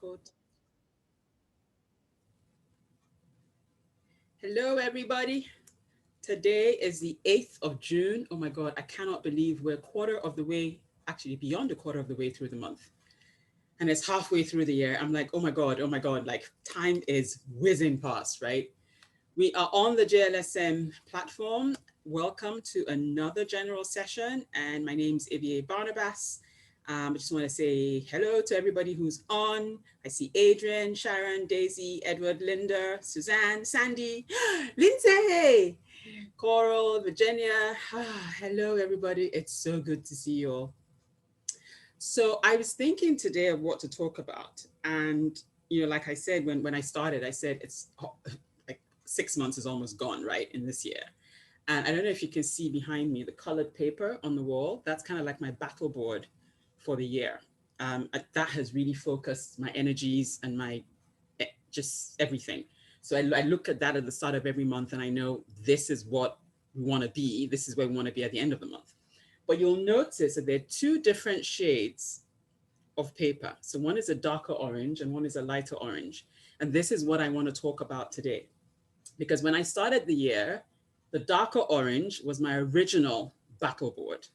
code. Hello, everybody. Today is the 8th of June. Oh my God, I cannot believe we're a quarter of the way, actually beyond a quarter of the way through the month. And it's halfway through the year. I'm like, oh my God, like time is whizzing past, right? We are on the JLSM platform. Welcome to another general session. And my name's Ivie Barnabas. I just want to say hello to everybody who's on. I see Adrian, Sharon, Daisy, Edward, Linda, Suzanne, Sandy, Lindsay, Coral, Virginia. Hello, everybody. It's so good to see you all. So I was thinking today of what to talk about. And, like I said, when I started, I said it's like 6 months is almost gone, right, in this year. And I don't know if you can see behind me the colored paper on the wall. That's kind of like my battle board for the year. That has really focused my energies and my just everything. So I look at that at the start of every month and I know this is what we want to be. This is where we want to be at the end of the month. But you'll notice that there are two different shades of paper. So one is a darker orange and one is a lighter orange. And this is what I want to talk about today. Because when I started the year, the darker orange was my original battle board.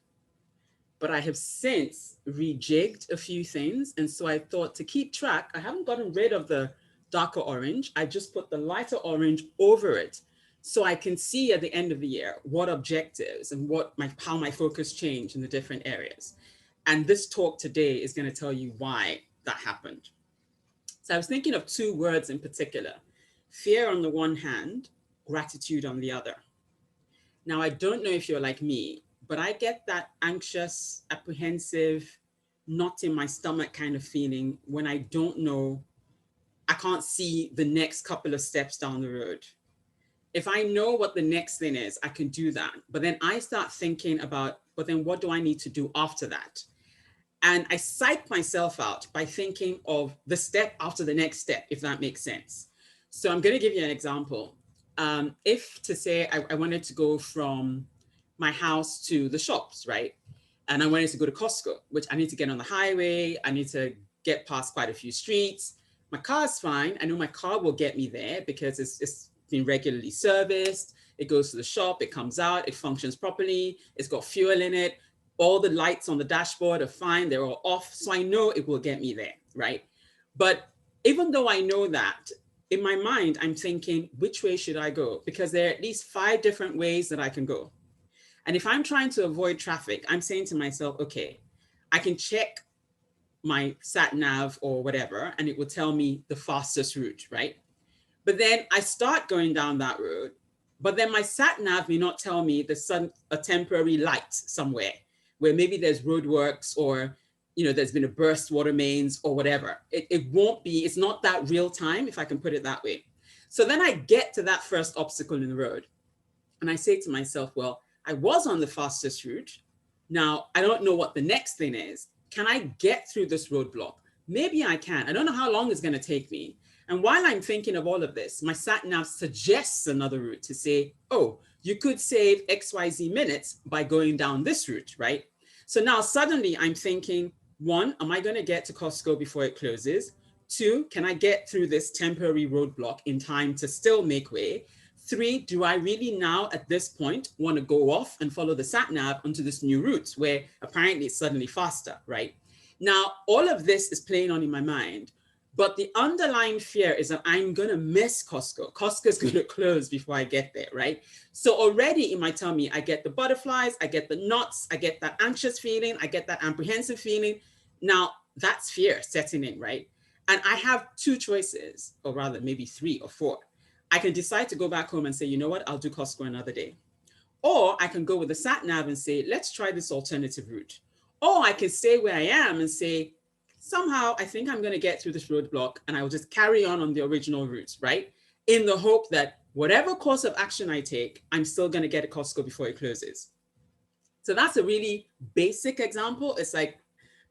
But I have since rejigged a few things. And so I thought to keep track, I haven't gotten rid of the darker orange. I just put the lighter orange over it. So I can see at the end of the year what objectives and how my focus changed in the different areas. And this talk today is going to tell you why that happened. So I was thinking of two words in particular: fear on the one hand, gratitude on the other. Now, I don't know if you're like me, but I get that anxious, apprehensive, knot in my stomach kind of feeling when I don't know, I can't see the next couple of steps down the road. If I know what the next thing is, I can do that. But then I start thinking about, but then what do I need to do after that? And I psych myself out by thinking of the step after the next step, if that makes sense. So I'm going to give you an example. If to say I wanted to go from my house to the shops, right? And I wanted to go to Costco, which I need to get on the highway. I need to get past quite a few streets. My car's fine. I know my car will get me there because it's been regularly serviced. It goes to the shop, it comes out, it functions properly. It's got fuel in it. All the lights on the dashboard are fine. They're all off. So I know it will get me there, right? But even though I know that, in my mind, I'm thinking, which way should I go? Because there are at least 5 different ways that I can go. And if I'm trying to avoid traffic, I'm saying to myself, okay, I can check my sat nav or whatever, and it will tell me the fastest route, right? But then I start going down that road, but then my sat nav may not tell me there's a temporary light somewhere where maybe there's roadworks or there's been a burst water mains or whatever. It won't be, it's not that real time, if I can put it that way. So then I get to that first obstacle in the road and I say to myself, well, I was on the fastest route. Now, I don't know what the next thing is. Can I get through this roadblock? Maybe I can. I don't know how long it's going to take me. And while I'm thinking of all of this, my sat nav suggests another route to say, oh, you could save XYZ minutes by going down this route, right? So now suddenly I'm thinking, 1, am I going to get to Costco before it closes? 2, can I get through this temporary roadblock in time to still make way? 3, do I really now at this point want to go off and follow the sat nav onto this new route where apparently it's suddenly faster, right? Now, all of this is playing on in my mind, but the underlying fear is that I'm going to miss Costco. Costco's going to close before I get there, right? So already in my tummy, I get the butterflies, I get the knots, I get that anxious feeling, I get that apprehensive feeling. Now, that's fear setting in, right? And I have 2 choices, or rather maybe 3 or 4. I can decide to go back home and say, you know what, I'll do Costco another day. Or I can go with the sat nav and say, let's try this alternative route. Or I can stay where I am and say, somehow I think I'm going to get through this roadblock and I will just carry on the original route, right? In the hope that whatever course of action I take, I'm still going to get to Costco before it closes. So that's a really basic example. It's like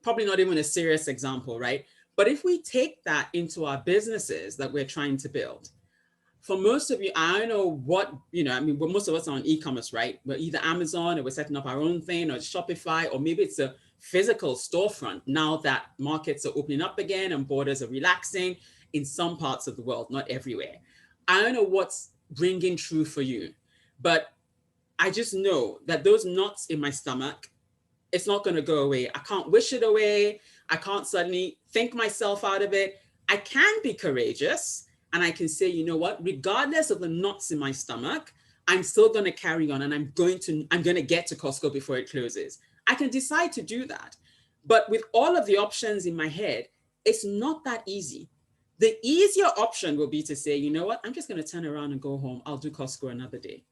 probably not even a serious example, right? But if we take that into our businesses that we're trying to build, for most of you, I don't know what, most of us are on e-commerce, right? We're either Amazon or we're setting up our own thing or Shopify, or maybe it's a physical storefront now that markets are opening up again and borders are relaxing in some parts of the world, not everywhere. I don't know what's ringing true for you, but I just know that those knots in my stomach, it's not going to go away. I can't wish it away. I can't suddenly think myself out of it. I can be courageous and I can say, you know what, regardless of the knots in my stomach, I'm still going to carry on and I'm going to get to Costco before it closes. I can decide to do that. But with all of the options in my head, it's not that easy. The easier option will be to say, you know what, I'm just going to turn around and go home. I'll do Costco another day.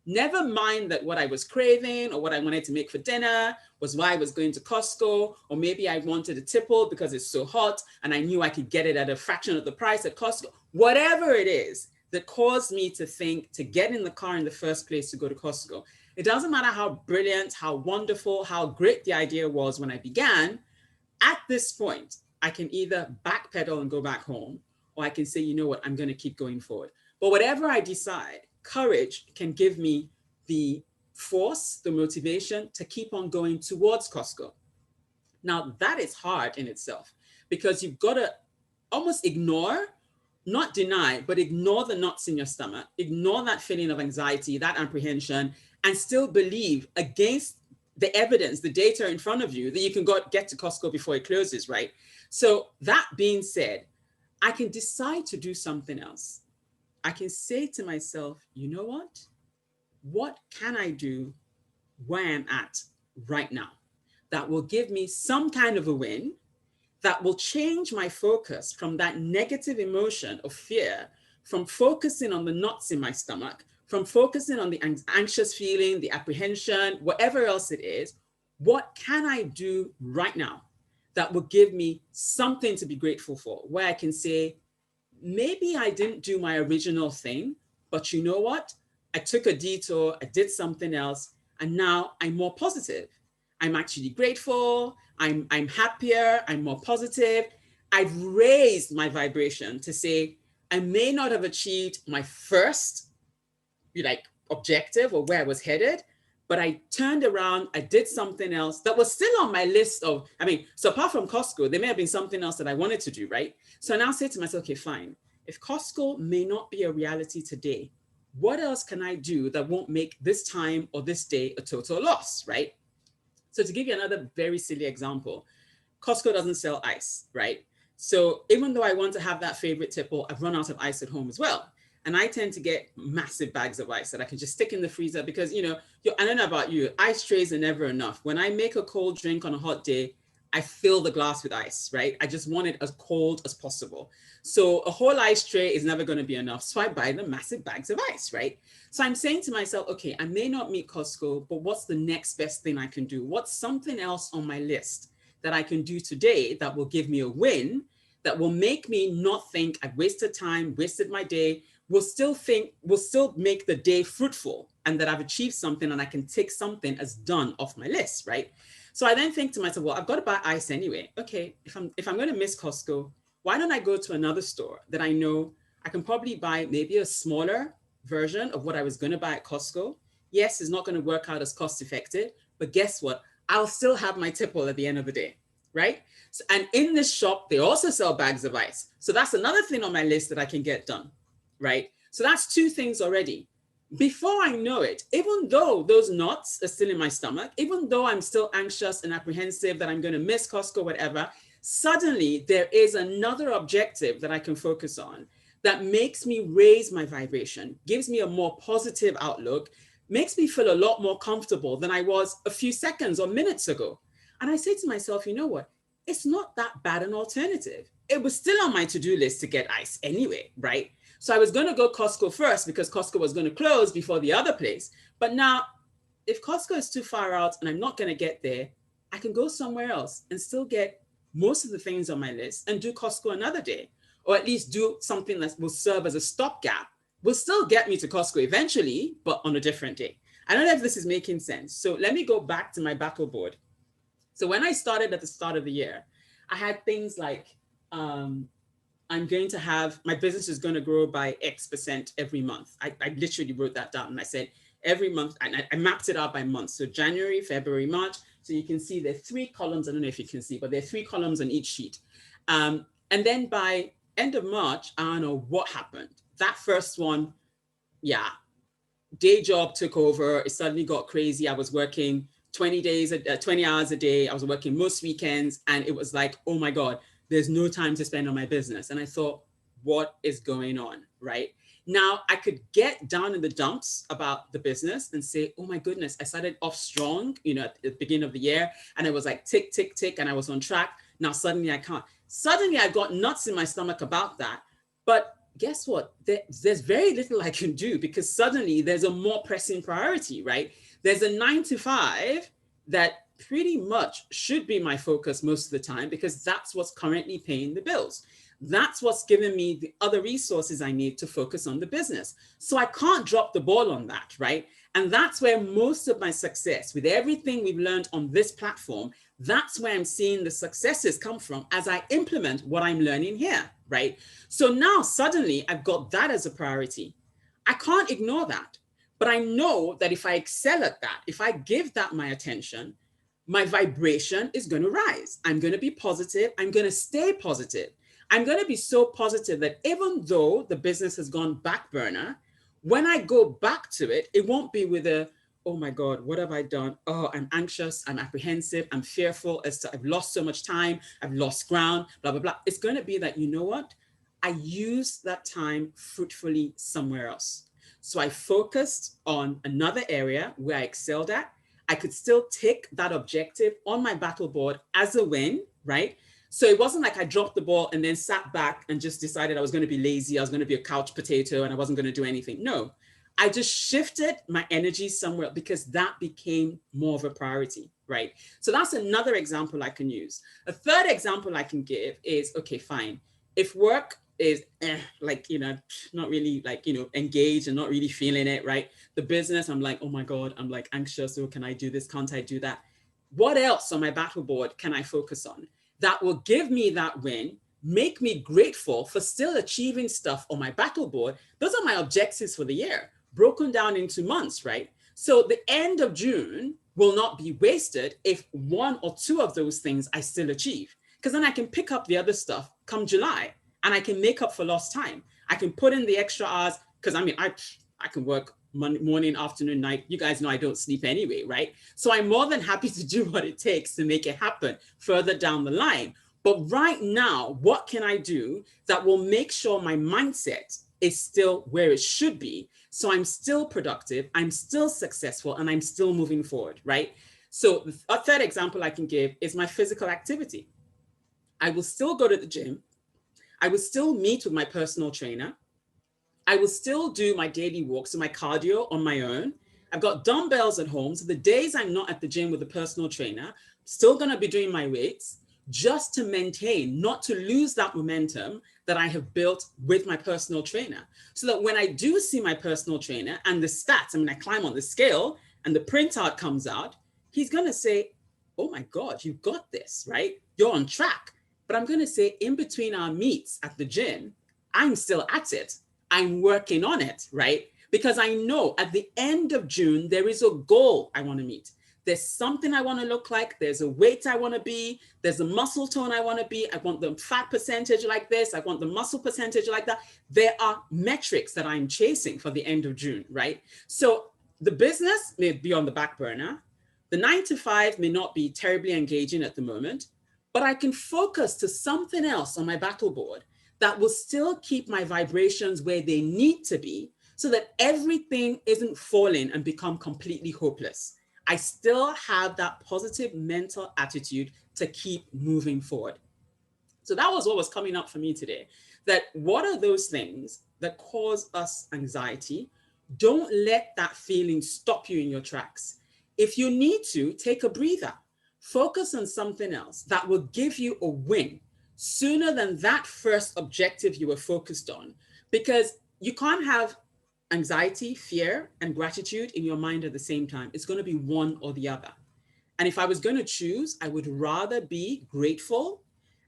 Never mind that what I was craving or what I wanted to make for dinner was why I was going to Costco, or maybe I wanted a tipple because it's so hot and I knew I could get it at a fraction of the price at Costco. Whatever it is that caused me to think to get in the car in the first place to go to Costco. It doesn't matter how brilliant, how wonderful, how great the idea was when I began. At this point, I can either backpedal and go back home, or I can say, you know what, I'm going to keep going forward. But whatever I decide, courage can give me the force, the motivation to keep on going towards Costco. Now, that is hard in itself because you've got to almost ignore, not deny, but ignore the knots in your stomach, ignore that feeling of anxiety, that apprehension, and still believe against the evidence, the data in front of you that you can get to Costco before it closes, right? So that being said, I can decide to do something else. I can say to myself, you know what can I do where I'm at right now that will give me some kind of a win, that will change my focus from that negative emotion of fear, from focusing on the knots in my stomach, from focusing on the anxious feeling, the apprehension, whatever else it is. What can I do right now that will give me something to be grateful for, where I can say, maybe I didn't do my original thing, but you know what? I took a detour, I did something else, and now I'm more positive. I'm actually grateful, I'm happier, I'm more positive. I've raised my vibration to say, I may not have achieved my first objective or where I was headed, but I turned around, I did something else that was still on my list of, so apart from Costco, there may have been something else that I wanted to do, right? So I now say to myself, okay, fine. If Costco may not be a reality today, what else can I do that won't make this time or this day a total loss, right? So to give you another very silly example, Costco doesn't sell ice, right? So even though I want to have that favorite tipple, I've run out of ice at home as well. And I tend to get massive bags of ice that I can just stick in the freezer because, I don't know about you, ice trays are never enough. When I make a cold drink on a hot day, I fill the glass with ice, right? I just want it as cold as possible. So a whole ice tray is never going to be enough. So I buy the massive bags of ice, right? So I'm saying to myself, okay, I may not meet Costco, but what's the next best thing I can do? What's something else on my list that I can do today that will give me a win, that will make me not think I've wasted time, wasted my day, will still make the day fruitful and that I've achieved something and I can take something as done off my list, right? So I then think to myself, well, I've got to buy ice anyway. Okay, if I'm going to miss Costco, why don't I go to another store that I know I can probably buy maybe a smaller version of what I was going to buy at Costco. Yes, it's not going to work out as cost effective, but guess what? I'll still have my tipple at the end of the day, right? So, and in this shop, they also sell bags of ice. So that's another thing on my list that I can get done, right? So that's two things already. Before I know it, even though those knots are still in my stomach, even though I'm still anxious and apprehensive that I'm going to miss Costco, whatever, suddenly there is another objective that I can focus on that makes me raise my vibration, gives me a more positive outlook, makes me feel a lot more comfortable than I was a few seconds or minutes ago. And I say to myself, you know what? It's not that bad an alternative. It was still on my to-do list to get ice anyway, right? So I was going to go Costco first because Costco was going to close before the other place. But now, if Costco is too far out and I'm not going to get there, I can go somewhere else and still get most of the things on my list and do Costco another day, or at least do something that will serve as a stopgap. Will still get me to Costco eventually, but on a different day. I don't know if this is making sense. So let me go back to my battle board. So when I started at the start of the year, I had things like, I'm going to have, my business is going to grow by X% every month. I literally wrote that down and I said every month, and I mapped it out by month. So January, February, March, So you can see there are 3 columns. I don't know if you can see, but there are 3 columns on each sheet. And then by end of March, I don't know what happened. That first one, yeah, day job took over. It suddenly got crazy. I was working 20 hours a day. I was working most weekends. And it was like, oh my God, there's no time to spend on my business. And I thought, what is going on, right? Now I could get down in the dumps about the business and say, oh my goodness, I started off strong, at the beginning of the year. And it was like tick, tick, tick, and I was on track. Now suddenly I can't. Suddenly I got nuts in my stomach about that. But guess what? There's very little I can do because suddenly there's a more pressing priority, right? There's a 9 to 5 that pretty much should be my focus most of the time because that's what's currently paying the bills. That's what's giving me the other resources I need to focus on the business. So I can't drop the ball on that, right? And that's where most of my success, with everything we've learned on this platform, that's where I'm seeing the successes come from as I implement what I'm learning here, right? So now suddenly I've got that as a priority. I can't ignore that, but I know that if I excel at that, if I give that my attention, my vibration is going to rise. I'm going to be positive. I'm going to stay positive. I'm going to be so positive that even though the business has gone back burner, when I go back to it, it won't be with a, oh my God, what have I done? Oh, I'm anxious, I'm apprehensive, I'm fearful as to I've lost so much time, I've lost ground, blah, blah, blah. It's going to be that, you know what? I used that time fruitfully somewhere else. So I focused on another area where I excelled at. I could still take that objective on my battle board as a win, right? So it wasn't like I dropped the ball and then sat back and just decided I was going to be lazy. I was going to be a couch potato and I wasn't going to do anything. No, I just shifted my energy somewhere because that became more of a priority, right? So that's another example I can use. A third example I can give is, okay, fine. If work is not really engaged and not really feeling it, right? The business, I'm like, oh my God, I'm like anxious. Oh, can I do this? Can't I do that? What else on my battle board can I focus on that will give me that win, make me grateful for still achieving stuff on my battle board? Those are my objectives for the year, broken down into months, right? So the end of June will not be wasted if 1 or 2 of those things I still achieve, because then I can pick up the other stuff come July and I can make up for lost time. I can put in the extra hours because I can work morning, afternoon, night. You guys know I don't sleep anyway, right? So I'm more than happy to do what it takes to make it happen further down the line. But right now, what can I do that will make sure my mindset is still where it should be? So I'm still productive, I'm still successful, and I'm still moving forward, right? So a third example I can give is my physical activity. I will still go to the gym. I will still meet with my personal trainer. I will still do my daily walks and my cardio on my own. I've got dumbbells at home. So the days I'm not at the gym with a personal trainer, I'm still going to be doing my weights just to maintain, not to lose that momentum that I have built with my personal trainer. So that when I do see my personal trainer and the stats, I climb on the scale and the printout comes out, he's going to say, oh my God, you got this, right? You're on track. But I'm going to say in between our meets at the gym, I'm still at it. I'm working on it, right? Because I know at the end of June, there is a goal I want to meet. There's something I want to look like. There's a weight I want to be. There's a muscle tone I want to be. I want the fat percentage like this. I want the muscle percentage like that. There are metrics that I'm chasing for the end of June, right? So the business may be on the back burner. The 9 to 5 may not be terribly engaging at the moment, but I can focus to something else on my battle board that will still keep my vibrations where they need to be so that everything isn't falling and become completely hopeless. I still have that positive mental attitude to keep moving forward. So that was what was coming up for me today. That what are those things that cause us anxiety? Don't let that feeling stop you in your tracks. If you need to, take a breather. Focus on something else that will give you a win sooner than that first objective you were focused on, because you can't have anxiety, fear, and gratitude in your mind at the same time. It's going to be one or the other. And if I was going to choose, I would rather be grateful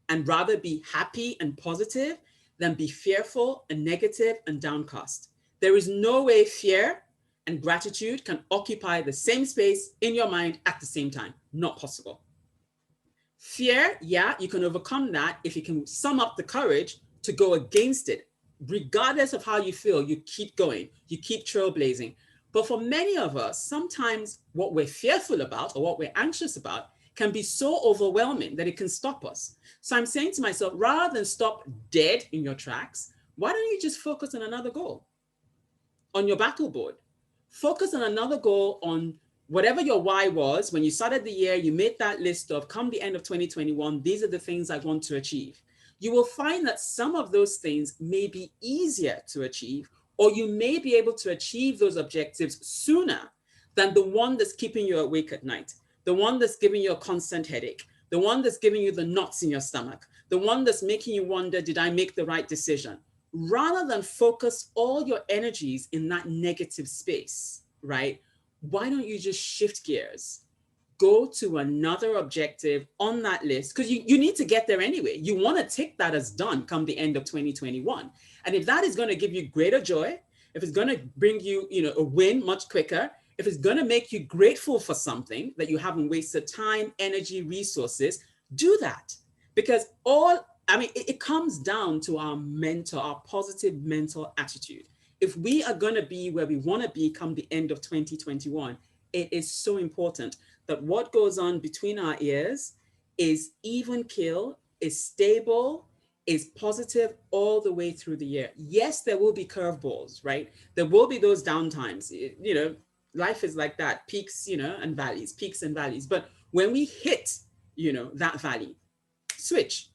and rather be happy and positive than be fearful and negative and downcast. There is no way fear and gratitude can occupy the same space in your mind at the same time. Not possible. Fear, yeah, you can overcome that if you can sum up the courage to go against it. Regardless of how you feel, you keep going, you keep trailblazing. But for many of us, sometimes what we're fearful about or what we're anxious about can be so overwhelming that it can stop us. So I'm saying to myself, rather than stop dead in your tracks, why don't you just focus on another goal on your battle board? Focus on another goal, on whatever your why was. When you started the year, you made that list of, come the end of 2021, these are the things I want to achieve. You will find that some of those things may be easier to achieve, or you may be able to achieve those objectives sooner than the one that's keeping you awake at night, the one that's giving you a constant headache, the one that's giving you the knots in your stomach, the one that's making you wonder, did I make the right decision? Rather than focus all your energies in that negative space, right? Why don't you just shift gears? Go to another objective on that list, because you need to get there anyway. You want to take that as done come the end of 2021. And if that is going to give you greater joy, if it's going to bring you, a win much quicker, if it's going to make you grateful for something that you haven't wasted time, energy, resources, do that. Because it comes down to our positive mental attitude. If we are going to be where we want to be come the end of 2021, it is so important that what goes on between our ears is even keel, is stable, is positive all the way through the year. Yes, there will be curveballs, right? There will be those downtimes. Life is like that, peaks, and valleys, peaks and valleys. But when we hit, that valley, switch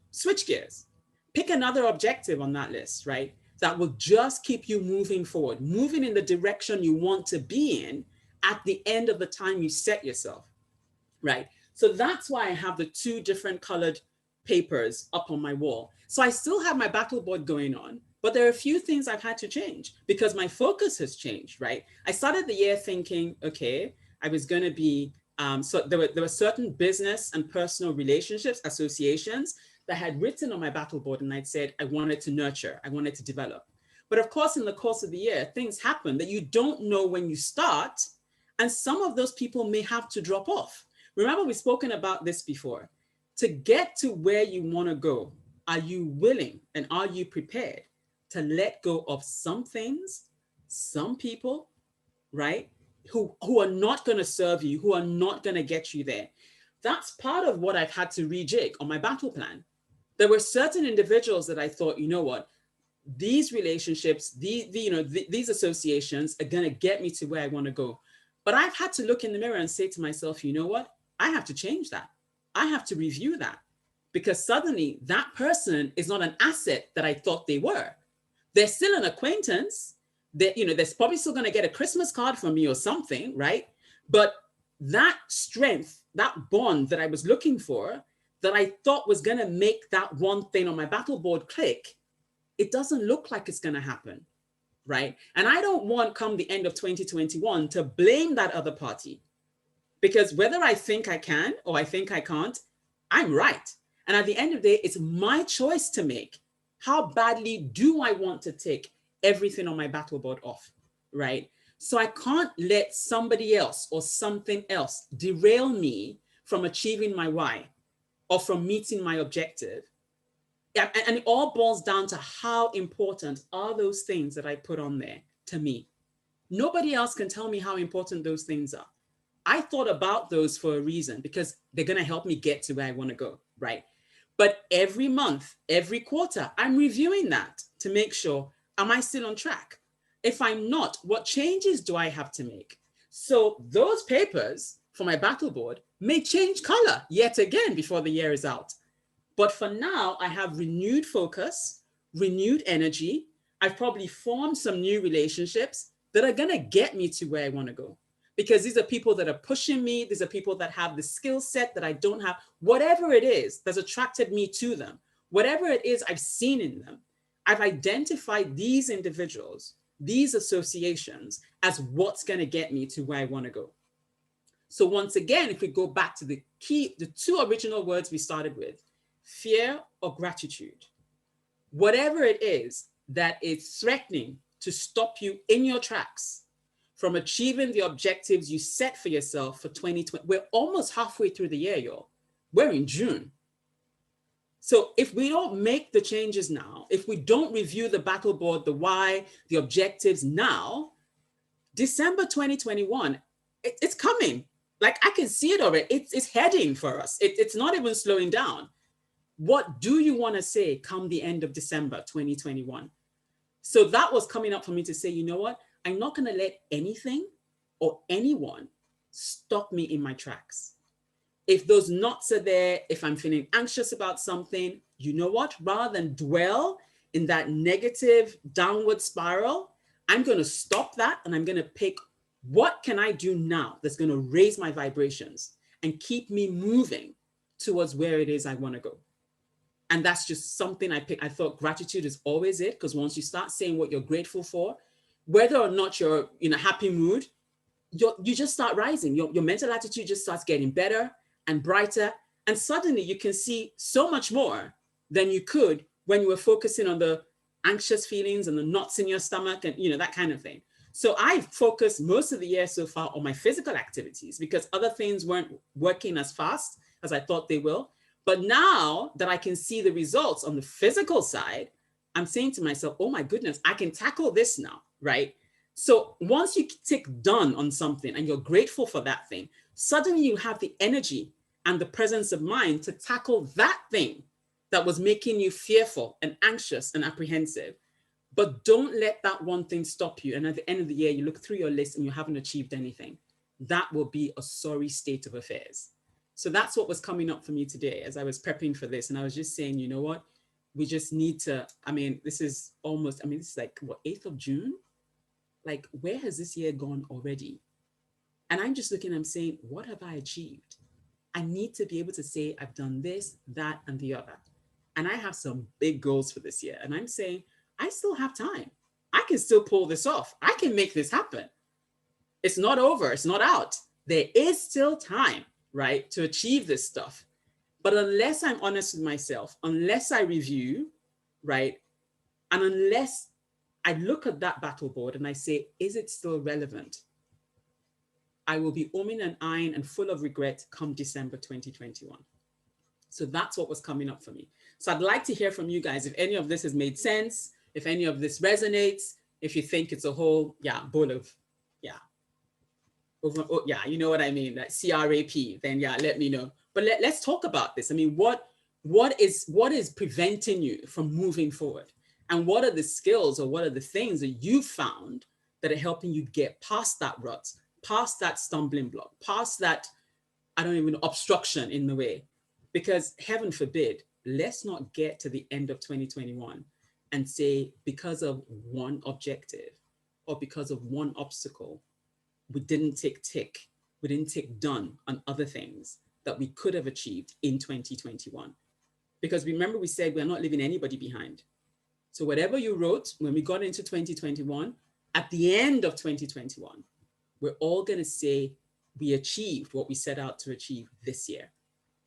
gears, pick another objective on that list, right? That will just keep you moving forward, moving in the direction you want to be in at the end of the time you set yourself, right? So that's why I have the two different colored papers up on my wall. So I still have my battle board going on, but there are a few things I've had to change because my focus has changed, right? I started the year thinking, okay, I was going to be, so there were certain business and personal relationships, associations that I had written on my battle board, and I'd said I wanted to nurture, I wanted to develop. But of course, in the course of the year, things happen that you don't know when you start, and some of those people may have to drop off. Remember, we've spoken about this before. To get to where you want to go, are you willing and are you prepared to let go of some things, some people, right? Who are not going to serve you, who are not going to get you there. That's part of what I've had to rejig on my battle plan. There were certain individuals that I thought, you know what, these relationships, these associations are going to get me to where I want to go. But I've had to look in the mirror and say to myself, you know what, I have to change that. I have to review that, because suddenly that person is not an asset that I thought they were. They're still an acquaintance. They're probably still going to get a Christmas card from me or something, right? But that strength, that bond that I was looking for, that I thought was going to make that one thing on my battle board click, it doesn't look like it's going to happen, right? And I don't want, come the end of 2021, to blame that other party, because whether I think I can or I think I can't, I'm right. And at the end of the day, it's my choice to make. How badly do I want to take everything on my battle board off, right? So I can't let somebody else or something else derail me from achieving my why or from meeting my objective. And it all boils down to how important are those things that I put on there to me. Nobody else can tell me how important those things are. I thought about those for a reason, because they're going to help me get to where I want to go, right? But every month, every quarter, I'm reviewing that to make sure, am I still on track? If I'm not, what changes do I have to make? So those papers for my battle board may change color yet again before the year is out. But for now, I have renewed focus, renewed energy. I've probably formed some new relationships that are going to get me to where I want to go. Because these are people that are pushing me. These are people that have the skill set that I don't have. Whatever it is that's attracted me to them, whatever it is I've seen in them, I've identified these individuals, these associations, as what's going to get me to where I want to go. So once again, if we go back to the two original words we started with, fear or gratitude, whatever it is that is threatening to stop you in your tracks, from achieving the objectives you set for yourself for 2020. We're almost halfway through the year, y'all. We're in June. So if we don't make the changes now, if we don't review the battle board, the why, the objectives now, December 2021, it's coming. Like I can see it already. It's heading for us. It's not even slowing down. What do you want to say come the end of December 2021? So that was coming up for me to say, you know what? I'm not going to let anything or anyone stop me in my tracks. If those knots are there, if I'm feeling anxious about something, you know what? Rather than dwell in that negative downward spiral, I'm going to stop that and I'm going to pick what can I do now that's going to raise my vibrations and keep me moving towards where it is I want to go. And that's just something I picked. I thought gratitude is always it, because once you start saying what you're grateful for, whether or not you're in a happy mood, you just start rising. Your mental attitude just starts getting better and brighter. And suddenly you can see so much more than you could when you were focusing on the anxious feelings and the knots in your stomach and, that kind of thing. So I focused most of the year so far on my physical activities because other things weren't working as fast as I thought they will. But now that I can see the results on the physical side, I'm saying to myself, oh my goodness, I can tackle this now, right? So once you tick done on something and you're grateful for that thing, suddenly you have the energy and the presence of mind to tackle that thing that was making you fearful and anxious and apprehensive. But don't let that one thing stop you. And at the end of the year, you look through your list and you haven't achieved anything. That will be a sorry state of affairs. So that's what was coming up for me today as I was prepping for this. And I was just saying, you know what? We just need to, this is like, what, 8th of June? Like, where has this year gone already? And I'm just looking, I'm saying, what have I achieved? I need to be able to say, I've done this, that, and the other. And I have some big goals for this year. And I'm saying, I still have time. I can still pull this off. I can make this happen. It's not over. It's not out. There is still time, right, to achieve this stuff. But unless I'm honest with myself, unless I review, right, and unless I look at that battle board and I say, is it still relevant? I will be umming and ahhing and full of regret come December 2021. So that's what was coming up for me. So I'd like to hear from you guys if any of this has made sense, if any of this resonates, if you think it's a whole, bowl of, you know what I mean, that CRAP, then let me know. But let's talk about this. I mean, what is preventing you from moving forward? And what are the skills or what are the things that you found that are helping you get past that rut, past that stumbling block, past that, obstruction in the way? Because heaven forbid, let's not get to the end of 2021 and say, because of one objective or because of one obstacle, we didn't take done on other things that we could have achieved in 2021. Because remember, we said we're not leaving anybody behind. So whatever you wrote when we got into 2021, at the end of 2021, we're all going to say we achieved what we set out to achieve this year.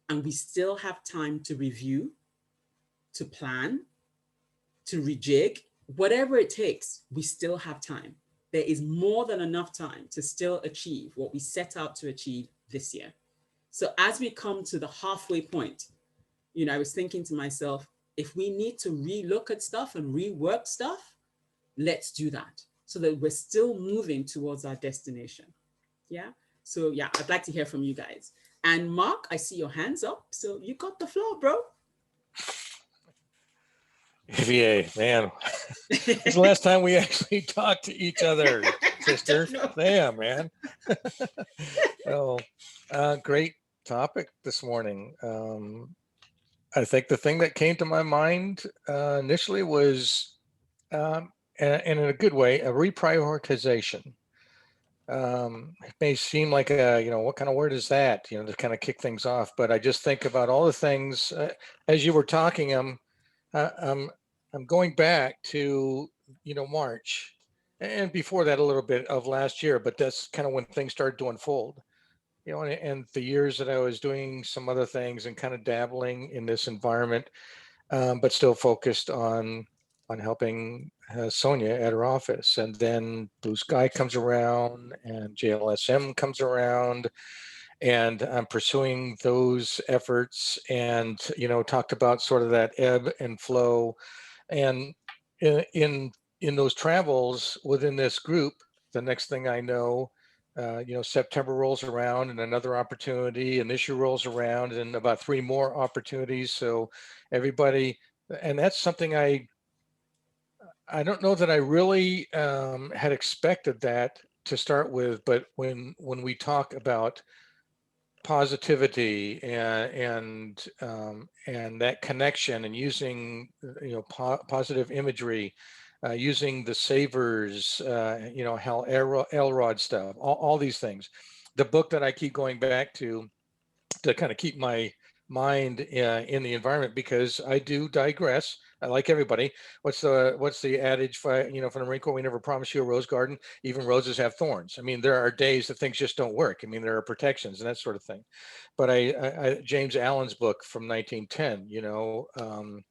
And we still have time to review, to plan, to rejig, whatever it takes, we still have time. There is more than enough time to still achieve what we set out to achieve this year. So as we come to the halfway point, I was thinking to myself, if we need to relook at stuff and rework stuff, let's do that so that we're still moving towards our destination. Yeah. So I'd like to hear from you guys. And Mark, I see your hands up. So you got the floor, bro. Ivié, man, it's the last time we actually talked to each other, sister. Damn, man. So, great topic this morning. I think the thing that came to my mind initially was, and in a good way, a reprioritization. It may seem like what kind of word is that? To kind of kick things off. But I just think about all the things as you were talking. I'm going back to March, and before that a little bit of last year. But that's kind of when things started to unfold. And the years that I was doing some other things and kind of dabbling in this environment, but still focused on on helping Sonia at her office. And then Blue Sky comes around and JLSM comes around, and I'm pursuing those efforts, and, talked about sort of that ebb and flow. And in those travels within this group, the next thing I know, September rolls around and another opportunity, and this year rolls around and about three more opportunities. So everybody, and that's something I don't know that I really had expected that to start with, but when we talk about positivity and that connection, and using positive imagery, using the savers, Hal Elrod stuff, all these things. The book that I keep going back to kind of keep my mind in the environment, because I do digress. I like everybody. What's the adage from the Marine Corps? We never promise you a rose garden. Even roses have thorns. I mean, there are days that things just don't work. I mean, there are protections and that sort of thing. But James Allen's book from 1910,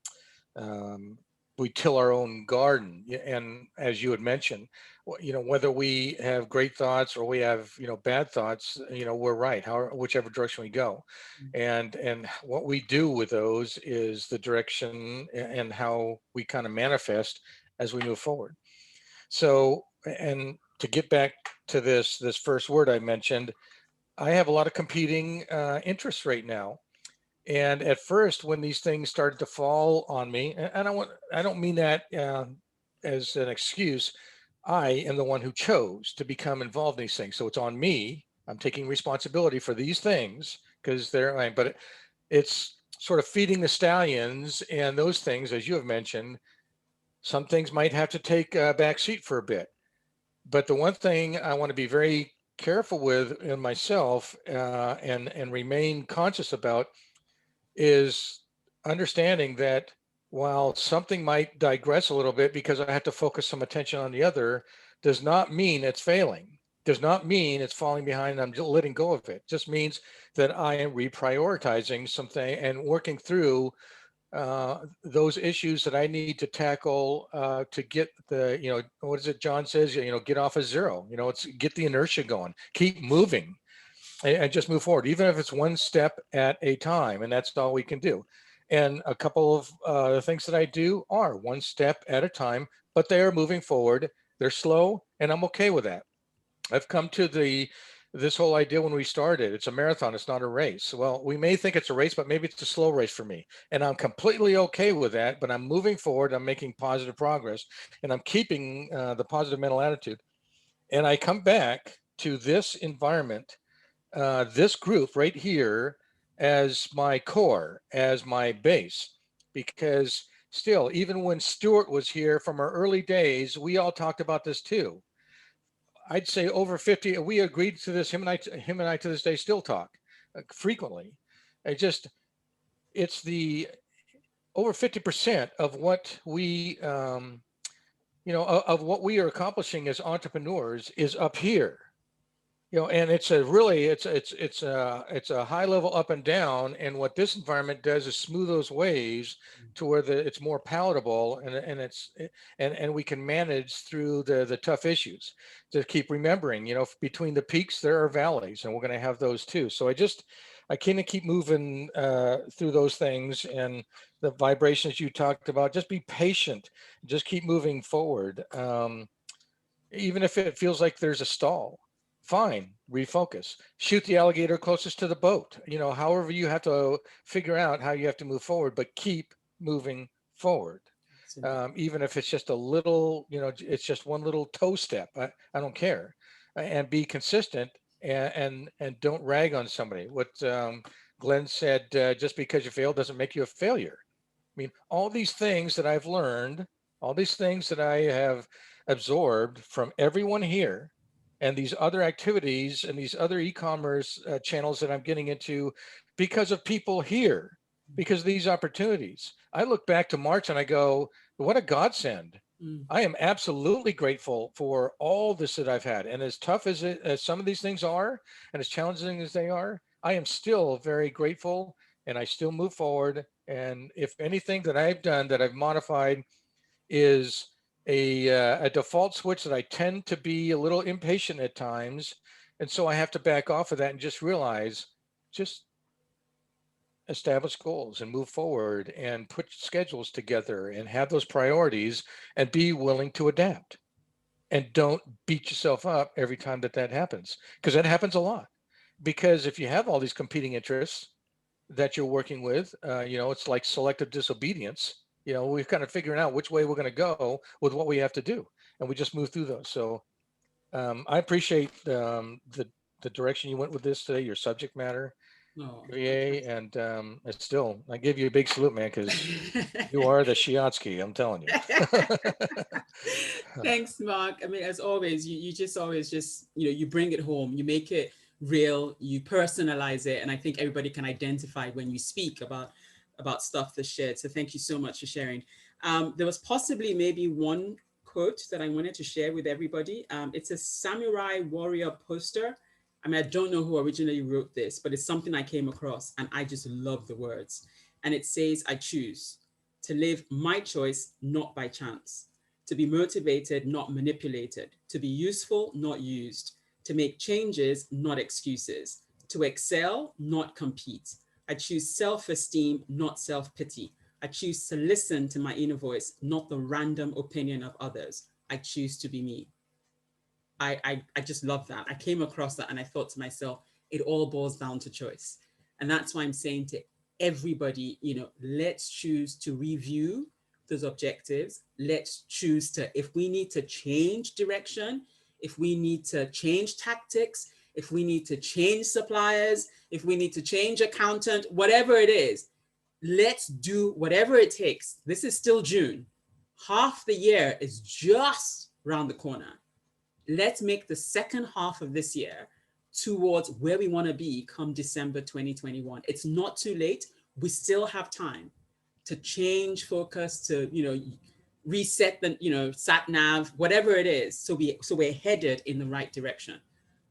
um, we till our own garden. And as you had mentioned, whether we have great thoughts or we have bad thoughts, we're right, whichever direction we go. And what we do with those is the direction and how we kind of manifest as we move forward. So, and to get back to this first word I mentioned, I have a lot of competing interests right now. And at first, when these things started to fall on me, and I don't mean that as an excuse. I am the one who chose to become involved in these things, so it's on me. I'm taking responsibility for these things because but it's sort of feeding the stallions, and those things, as you have mentioned, some things might have to take a back seat for a bit. But the one thing I want to be very careful with in myself, and remain conscious about, is understanding that while something might digress a little bit because I have to focus some attention on the other, does not mean it's failing. Does not mean it's falling behind and I'm letting go of it. Just means that I am reprioritizing something and working through those issues that I need to tackle to get what is it John says, get off of zero. It's get the inertia going, keep moving, and just move forward, even if it's one step at a time. And that's all we can do. And a couple of the things that I do are one step at a time, but they are moving forward. They're slow, and I'm okay with that. I've come to this whole idea when we started, it's a marathon, it's not a race. Well, we may think it's a race, but maybe it's a slow race for me. And I'm completely okay with that, but I'm moving forward, I'm making positive progress, and I'm keeping the positive mental attitude. And I come back to this environment, this group right here, as my core, as my base, because still, even when Stuart was here from our early days, we all talked about this too. I'd say over 50, we agreed to this. Him and I to this day still talk frequently. It just, it's the over 50% of what we, of what we are accomplishing as entrepreneurs is up here. And it's a really, it's a high level up and down. And what this environment does is smooth those waves to where it's more palatable, and we can manage through the tough issues. To keep remembering, between the peaks there are valleys, and we're going to have those too. So I kind of keep moving through those things, and the vibrations you talked about. Just be patient, just keep moving forward. Even if it feels like there's a stall, fine, refocus, shoot the alligator closest to the boat, however you have to figure out how you have to move forward, but keep moving forward. Even if it's just a little, it's just one little toe step. I don't care. And be consistent, and don't rag on somebody. What Glenn said, just because you fail doesn't make you a failure. I mean, all these things that I've learned, all these things that I have absorbed from everyone here, and these other activities and these other e-commerce channels that I'm getting into because of people here, because of these opportunities. I look back to March and I go, what a godsend. I am absolutely grateful for all this that I've had. And as tough as some of these things are, and as challenging as they are, I am still very grateful, and I still move forward. And if anything that I've done that I've modified is a default switch that I tend to be a little impatient at times. And so I have to back off of that and just realize, just establish goals and move forward and put schedules together and have those priorities and be willing to adapt. And don't beat yourself up every time that happens, because that happens a lot. Because if you have all these competing interests that you're working with, it's like selective disobedience. We're kind of figuring out which way we're going to go with what we have to do, and we just move through those. So I appreciate the direction you went with this today, your subject matter, Ivié, and I give you a big salute, man, because you are the Shiatsky, I'm telling you. Thanks, Mark. I mean, as always, you just always you bring it home, you make it real, you personalize it, and I think everybody can identify when you speak about stuff that's shared. So thank you so much for sharing. There was possibly maybe one quote that I wanted to share with everybody. It's a samurai warrior poster. I mean, I don't know who originally wrote this, but it's something I came across and I just love the words. And it says, I choose to live my choice, not by chance, to be motivated, not manipulated, to be useful, not used, to make changes, not excuses, to excel, not compete. I choose self-esteem, not self-pity. I choose to listen to my inner voice, not the random opinion of others. I choose to be me. I just love that. I came across that and I thought to myself, it all boils down to choice. And that's why I'm saying to everybody, let's choose to review those objectives. Let's choose to, if we need to change direction, if we need to change tactics, if we need to change suppliers, if we need to change accountant, whatever it is, let's do whatever it takes. This is still June. Half the year is just around the corner. Let's make the second half of this year towards where we want to be come December 2021. It's not too late. We still have time to change focus, to reset the sat nav, whatever it is, so we're headed in the right direction.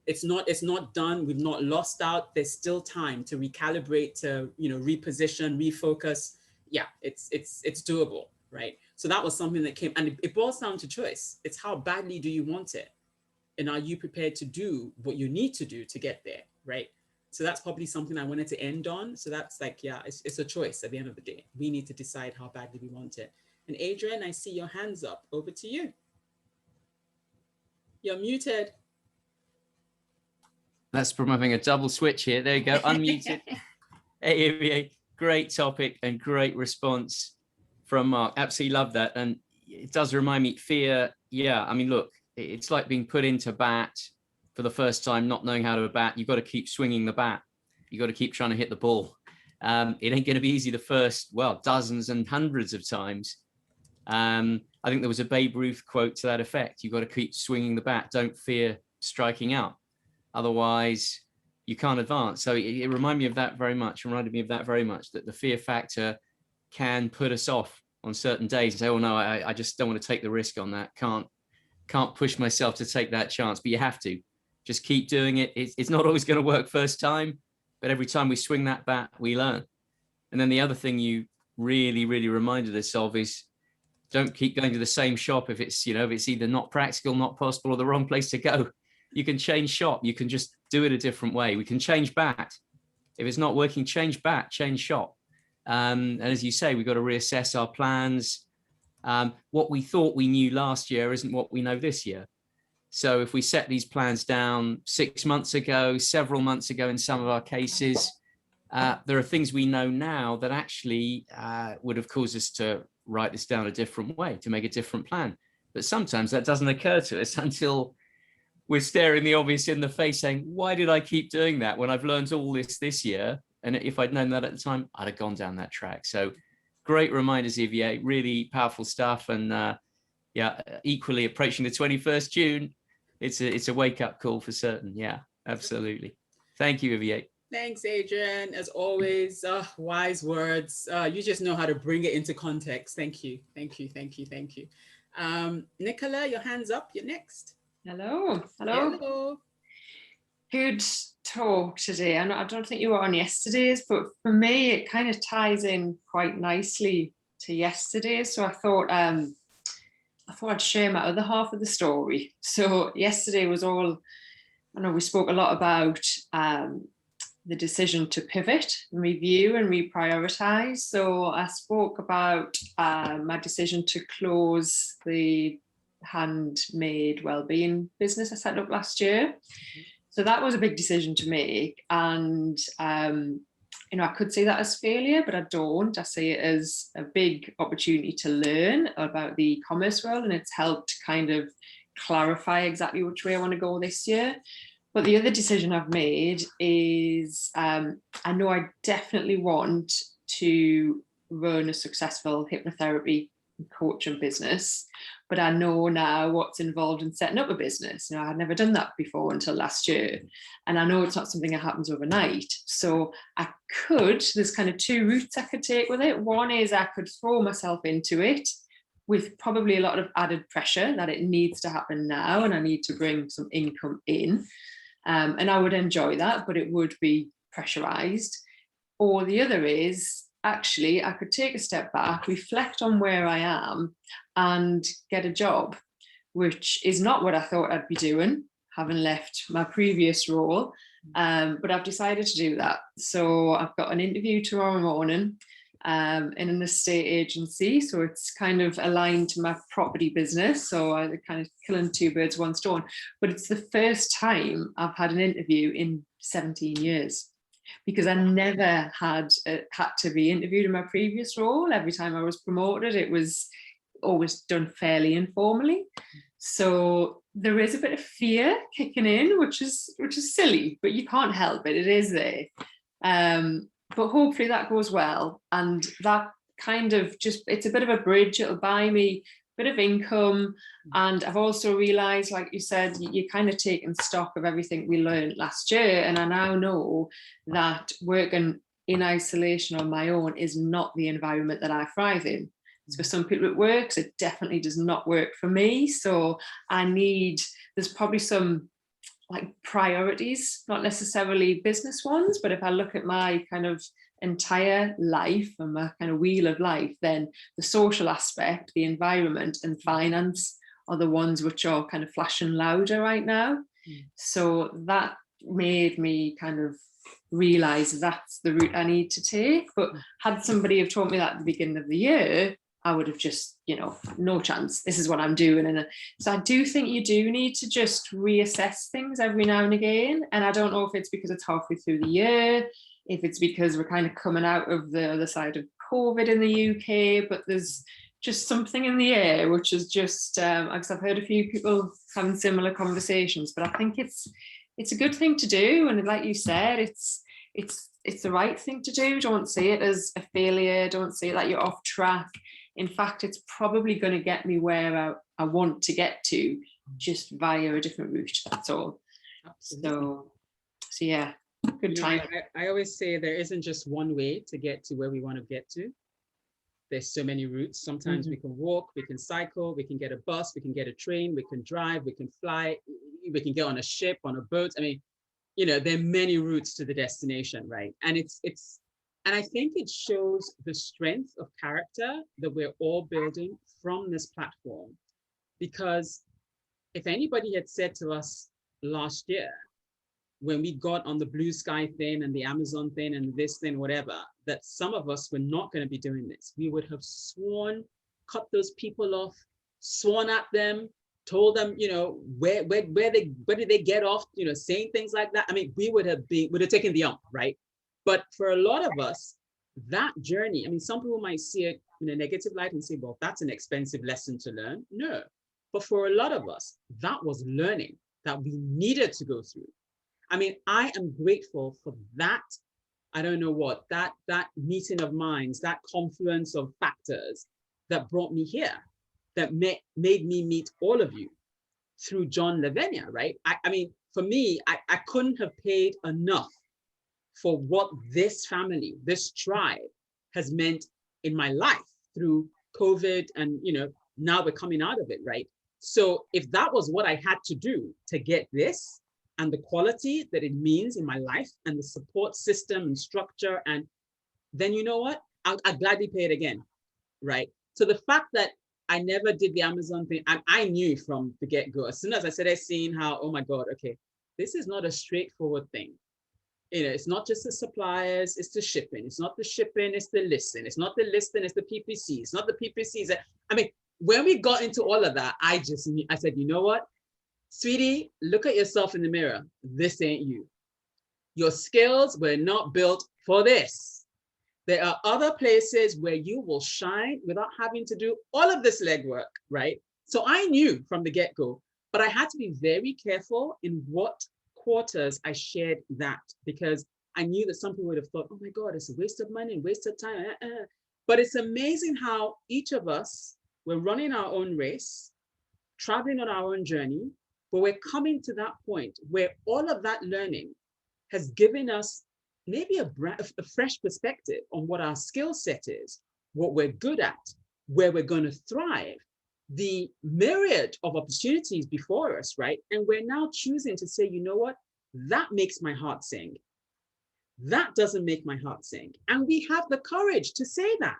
It's not done. We've not lost out. There's still time to recalibrate, to reposition, refocus. Yeah, it's doable, right? So that was something that came, and it boils down to choice. It's how badly do you want it? And are you prepared to do what you need to do to get there, right? So that's probably something I wanted to end on. So that's like, yeah, it's a choice at the end of the day. We need to decide how badly we want it. And Adrian, I see your hands up. Over to you. You're muted. That's from having a double switch here. There you go, unmuted. Hey, Ivié, great topic and great response from Mark. Absolutely love that. And it does remind me, fear, yeah, I mean, look, it's like being put into bat for the first time, not knowing how to bat. You've got to keep swinging the bat. You've got to keep trying to hit the ball. It ain't going to be easy the first, dozens and hundreds of times. I think there was a Babe Ruth quote to that effect. You've got to keep swinging the bat. Don't fear striking out. Otherwise, you can't advance. So it reminded me of that very much, that the fear factor can put us off on certain days and say, oh, no, I just don't want to take the risk on that. Can't push myself to take that chance, but you have to just keep doing it. It's not always going to work first time, but every time we swing that bat, we learn. And then the other thing you really, really reminded us of is don't keep going to the same shop if it's either not practical, not possible, or the wrong place to go. You can change shop. You can just do it a different way. We can change bat. If it's not working, change bat, change shop. And as you say, we've got to reassess our plans. What we thought we knew last year isn't what we know this year. So if we set these plans down 6 months ago, several months ago in some of our cases, there are things we know now that actually would have caused us to write this down a different way, to make a different plan. But sometimes that doesn't occur to us until we're staring the obvious in the face saying, why did I keep doing that when I've learned all this year? And if I'd known that at the time, I'd have gone down that track. So great reminders, Ivié, really powerful stuff. And equally approaching the 21st June, it's a wake-up call for certain. Yeah, absolutely. Thank you, Ivié. Thanks, Adrian. As always, wise words. You just know how to bring it into context. Thank you. Nicola, your hand's up. You're next. Hello. Good talk today. I don't think you were on yesterday's, but for me, it kind of ties in quite nicely to yesterday's. So I thought I thought I'd share my other half of the story. So yesterday was all, I know we spoke a lot about the decision to pivot and review and reprioritize. So I spoke about my decision to close the handmade wellbeing business I set up last year. So that was a big decision to make. And, you know, I could see that as failure, but I don't. I see it as a big opportunity to learn about the e-commerce world, and it's helped kind of clarify exactly which way I want to go this year. But the other decision I've made is I know I definitely want to run a successful hypnotherapy coaching business, but I know now what's involved in setting up a business. You know, I had never done that before until last year. And I know it's not something that happens overnight. So there's kind of two routes I could take with it. One is I could throw myself into it with probably a lot of added pressure that it needs to happen now and I need to bring some income in. And I would enjoy that, but it would be pressurized. Or the other is, actually, I could take a step back, reflect on where I am and get a job, which is not what I thought I'd be doing, having left my previous role. But I've decided to do that. So I've got an interview tomorrow morning in an estate agency. So it's kind of aligned to my property business. So I'm kind of killing two birds, one stone. But it's the first time I've had an interview in 17 years. Because I never had to be interviewed in my previous role. Every time I was promoted, it was always done fairly informally. So there is a bit of fear kicking in, which is silly, but you can't help it. It is there. But hopefully that goes well. And that kind of it's a bit of a bridge. It'll buy me a bit of income. And I've also realized, like you said, you're kind of taking stock of everything we learned last year. And I now know that working in isolation on my own is not the environment that I thrive in. So for some people it works, it definitely does not work for me. So there's probably some like priorities, not necessarily business ones, but if I look at my kind of entire life and my kind of wheel of life, then the social aspect, the environment and finance are the ones which are kind of flashing louder right now. So that made me kind of realize that's the route I need to take. But had somebody have told me that at the beginning of the year, I would have just, no chance. This is what I'm doing. And so I do think you do need to just reassess things every now and again. And I don't know if it's because it's halfway through the year, if it's because we're kind of coming out of the other side of COVID in the UK, but there's just something in the air, which is just, because I've heard a few people having similar conversations, but I think it's a good thing to do. And like you said, it's the right thing to do. Don't see it as a failure. Don't see it like you're off track. In fact, it's probably going to get me where I want to get to, just via a different route. That's all. Absolutely. So yeah, good time. I always say there isn't just one way to get to where we want to get to. There's so many routes. Sometimes we can walk, we can cycle, we can get a bus, we can get a train, we can drive, we can fly, we can get on a ship, on a boat. I mean, there are many routes to the destination, right? And and I think it shows the strength of character that we're all building from this platform. Because if anybody had said to us last year, when we got on the Blue Sky thing and the Amazon thing and this thing, whatever, that some of us were not going to be doing this, we would have sworn, cut those people off, sworn at them, told them, where did they get off, saying things like that. I mean, we would have taken the ump, right? But for a lot of us, that journey, I mean, some people might see it in a negative light and say, well, that's an expensive lesson to learn. No, but for a lot of us, that was learning that we needed to go through. I mean, I am grateful for that. I don't know what, that meeting of minds, that confluence of factors that brought me here, that made me meet all of you through John Lavenia, right? I mean, for me, I couldn't have paid enough for what this family, this tribe has meant in my life through COVID. And, now we're coming out of it, right? So if that was what I had to do to get this and the quality that it means in my life and the support system and structure, and then you know what? I'd gladly pay it again, right? So the fact that I never did the Amazon thing. I knew from the get-go, as soon as I started seeing how, oh my God, okay, this is not a straightforward thing. You know, it's not just the suppliers, it's the shipping. It's not the shipping, it's the listing. It's not the listing, it's the PPC. It's not the PPCs. I mean, when we got into all of that, I said, you know what, sweetie, look at yourself in the mirror. This ain't you. Your skills were not built for this. There are other places where you will shine without having to do all of this legwork, right? So I knew from the get-go, but I had to be very careful in what quarters I shared that, because I knew that some people would have thought, oh my God, it's a waste of money, waste of time. But it's amazing how each of us, we're running our own race, traveling on our own journey, but we're coming to that point where all of that learning has given us maybe a fresh perspective on what our skill set is, what we're good at, where we're going to thrive, the myriad of opportunities before us, right? And we're now choosing to say, you know what, that makes my heart sing. That doesn't make my heart sing. And we have the courage to say that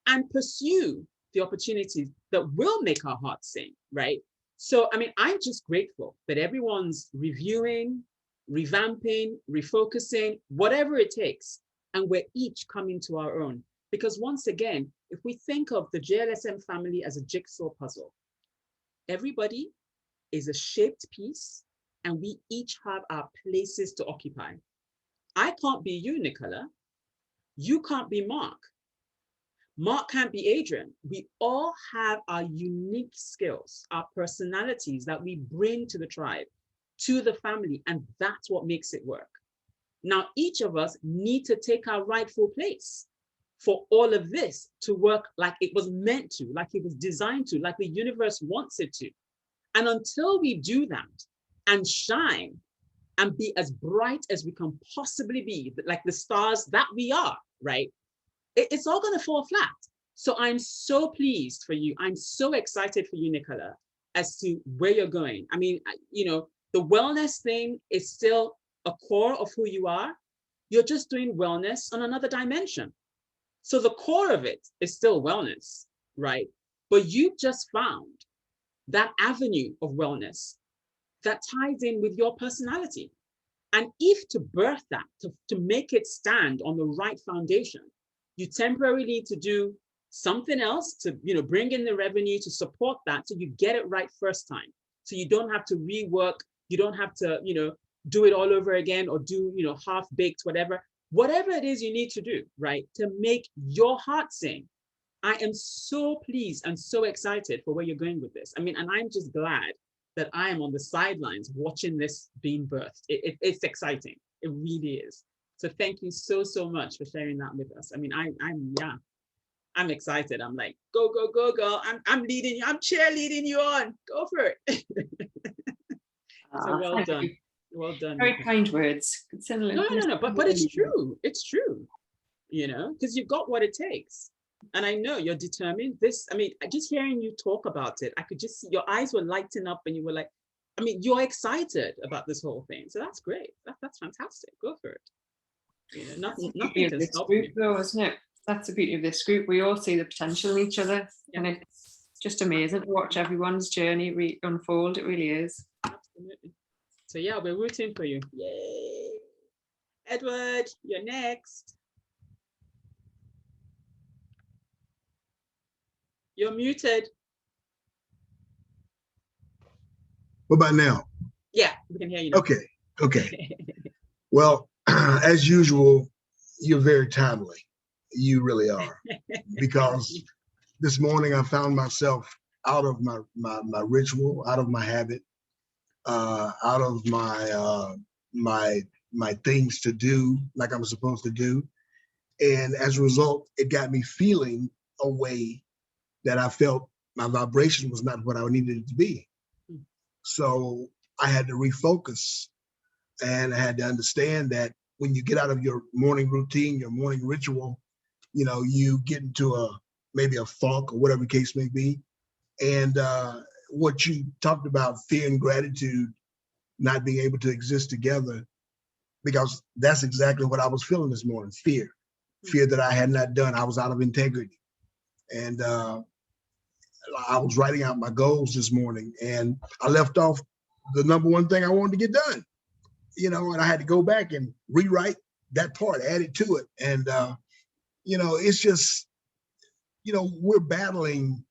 and pursue the opportunities that will make our hearts sing, right? So, I mean, I'm just grateful that everyone's reviewing, revamping, refocusing, whatever it takes, and we're each coming to our own. Because once again, if we think of the JLSM family as a jigsaw puzzle, everybody is a shaped piece, and we each have our places to occupy. I can't be you, Nicola. You can't be Mark. Mark can't be Adrian. We all have our unique skills, our personalities that we bring to the tribe, to the family, and that's what makes it work. Now, each of us need to take our rightful place for all of this to work like it was meant to, like it was designed to, like the universe wants it to. And until we do that and shine and be as bright as we can possibly be, like the stars that we are, right? It's all going to fall flat. So I'm so pleased for you. I'm so excited for you, Nicola, as to where you're going. I mean, you know, the wellness thing is still a core of who you are. You're just doing wellness on another dimension. So the core of it is still wellness, right? But you've just found that avenue of wellness that ties in with your personality. And if to birth that, to make it stand on the right foundation, you temporarily need to do something else to, you know, bring in the revenue to support that, so you get it right first time. So you don't have to rework, you don't have to, you know, do it all over again, or do, you know, half-baked, whatever it is you need to do, right, to make your heart sing. I am so pleased and so excited for where you're going with this. I mean, and I'm just glad that I am on the sidelines watching this being birthed. It's exciting. It really is. So thank you so, so much for sharing that with us. I mean, I'm excited. I'm like, go, go, go, girl. I'm leading you. I'm cheerleading you on. Go for it. So well done. You. Well done. Very kind words. No. But it's true. It's true. You know, because you've got what it takes. And I know you're determined. This, I mean, just hearing you talk about it, I could just see your eyes were lighting up, and you were like, I mean, you're excited about this whole thing. So that's great. That's fantastic. Go for it. You know, nothing can stop you. Though, isn't it? That's the beauty of this group. We all see the potential in each other, and it's just amazing to watch everyone's journey unfold. It really is. Absolutely. So yeah, we're rooting for you. Yay. Edward, you're next. You're muted. What about now? Yeah, we can hear you now. Okay. Well, as usual, you're very timely. You really are. Because this morning I found myself out of my ritual, out of my habit, out of my things to do like I'm supposed to do. And as a result, it got me feeling a way that I felt my vibration was not what I needed it to be. So I had to refocus, and I had to understand that when you get out of your morning routine, your morning ritual, you know, you get into maybe a funk or whatever the case may be. And what you talked about, fear and gratitude not being able to exist together, because that's exactly what I was feeling this morning, fear that I had not done. I was out of integrity. And I was writing out my goals this morning, and I left off the number one thing I wanted to get done, and I had to go back and rewrite that part, add it to it. And, it's just, we're battling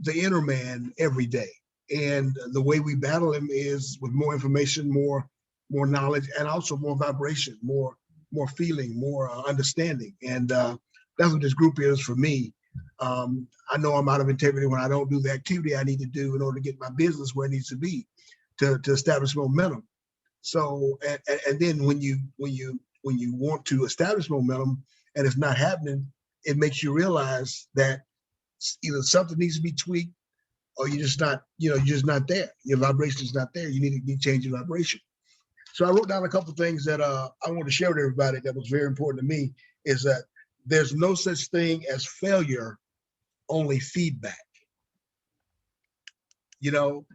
the inner man every day. And the way we battle him is with more information, more knowledge, and also more vibration, more feeling, more understanding. And that's what this group is for me. I know I'm out of integrity when I don't do the activity I need to do in order to get my business where it needs to be to establish momentum. So, and then when you want to establish momentum and it's not happening, it makes you realize that either something needs to be tweaked, or you're just not there. Your vibration is not there. You need to be changing vibration. So I wrote down a couple of things that I want to share with everybody that was very important to me, is that there's no such thing as failure, only feedback. And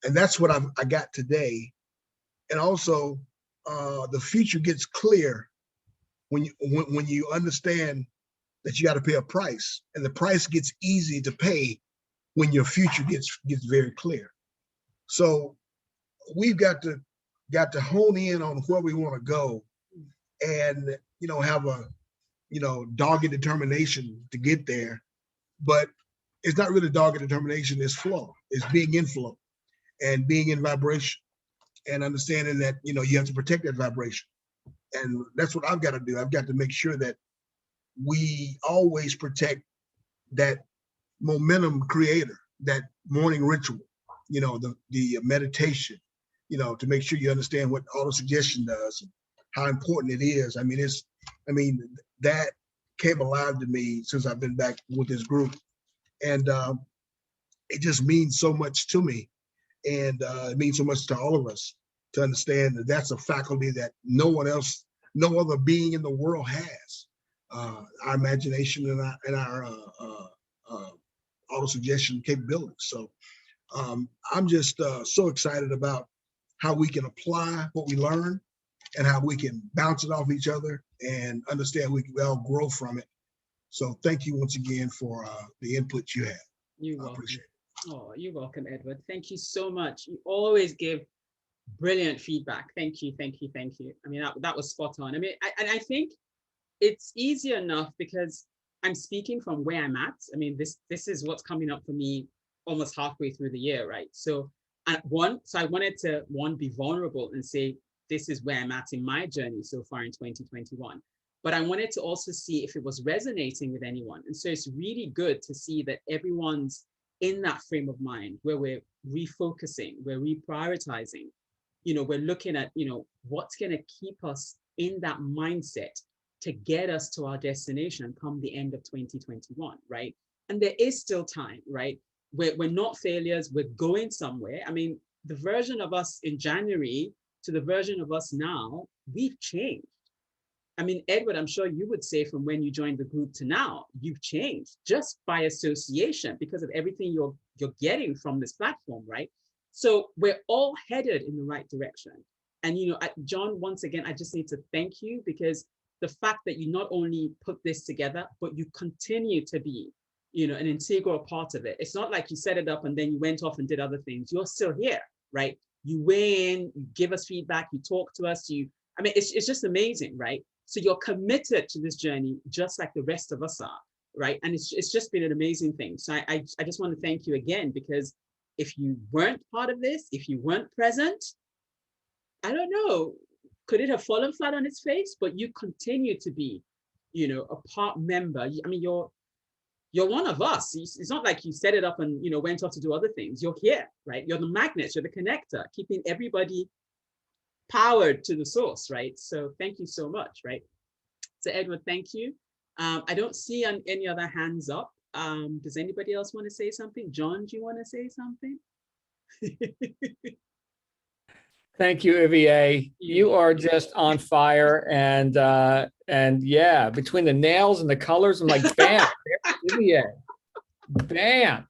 that's what I got today. And also, the future gets clear when you understand that you got to pay a price, and the price gets easy to pay when your future gets very clear. So we've got to hone in on where we want to go, and have a dogged determination to get there. But it's not really dogged determination, it's flow. It's being in flow and being in vibration, and understanding that you have to protect that vibration. And that's what I've got to do. I've got to make sure that we always protect that momentum creator, that morning ritual, the meditation, to make sure you understand what auto-suggestion does and how important it is. That came alive to me since I've been back with this group. And it just means so much to me. And it means so much to all of us to understand that that's a faculty that no other being in the world has. Our imagination and our auto-suggestion capabilities. So I'm just so excited about how we can apply what we learn and how we can bounce it off each other and understand we can all grow from it. So thank you once again for the input you had. You're welcome. Appreciate it. Oh, you're welcome, Edward. Thank you so much. You always give brilliant feedback. Thank you. That was spot on. I think it's easy enough because I'm speaking from where I'm at. This is what's coming up for me almost halfway through the year, right? So I wanted to be vulnerable and say, this is where I'm at in my journey so far in 2021. But I wanted to also see if it was resonating with anyone. And so it's really good to see that everyone's in that frame of mind where we're refocusing, we're reprioritizing, we're looking at, what's going to keep us in that mindset to get us to our destination come the end of 2021, right? And there is still time, right? We're not failures, we're going somewhere. The version of us in January to the version of us now, we've changed. Edward, I'm sure you would say from when you joined the group to now, you've changed just by association because of everything you're getting from this platform, right? So we're all headed in the right direction. And, John, once again, I just need to thank you because the fact that you not only put this together, but you continue to be, an integral part of it. It's not like you set it up and then you went off and did other things. You're still here, right? You weigh in, you give us feedback, you talk to us, it's just amazing, right? So you're committed to this journey, just like the rest of us are, right? And it's just been an amazing thing. So I just want to thank you again, because if you weren't part of this, if you weren't present, I don't know, could it have fallen flat on its face? But you continue to be, a part member. You're one of us. It's not like you set it up and, went off to do other things. You're here, right? You're the magnet, you're the connector, keeping everybody powered to the source, right? So thank you so much, right? So Edward, thank you. I don't see any other hands up. Does anybody else want to say something? John, do you want to say something? Thank you, Ivié. You are just on fire, and yeah, between the nails and the colors, I'm like, bam, Ivié, bam.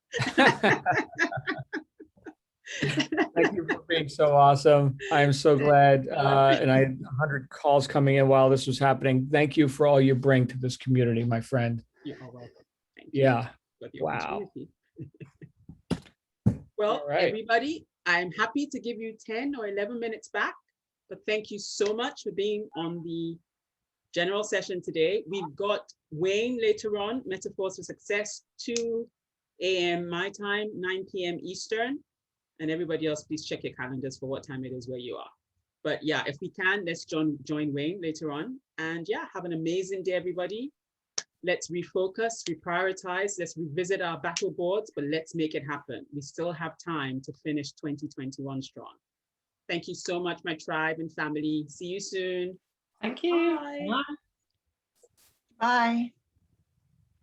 Thank you for being so awesome. I am so glad, and I had 100 calls coming in while this was happening. Thank you for all you bring to this community, my friend. You're welcome. Thank you. Yeah. For the Wow. opportunity. Well, All right. everybody, I'm happy to give you 10 or 11 minutes back, but thank you so much for being on the general session today. We've got Wayne later on, Metaphors for Success, 2 a.m. my time, 9 p.m. Eastern. And everybody else, please check your calendars for what time it is where you are. But yeah, if we can, let's join Wayne later on. And yeah, have an amazing day, everybody. Let's refocus, reprioritize, let's revisit our battle boards, but let's make it happen. We still have time to finish 2021 strong. Thank you so much, my tribe and family. See you soon. Thank you. Bye. Bye. Bye.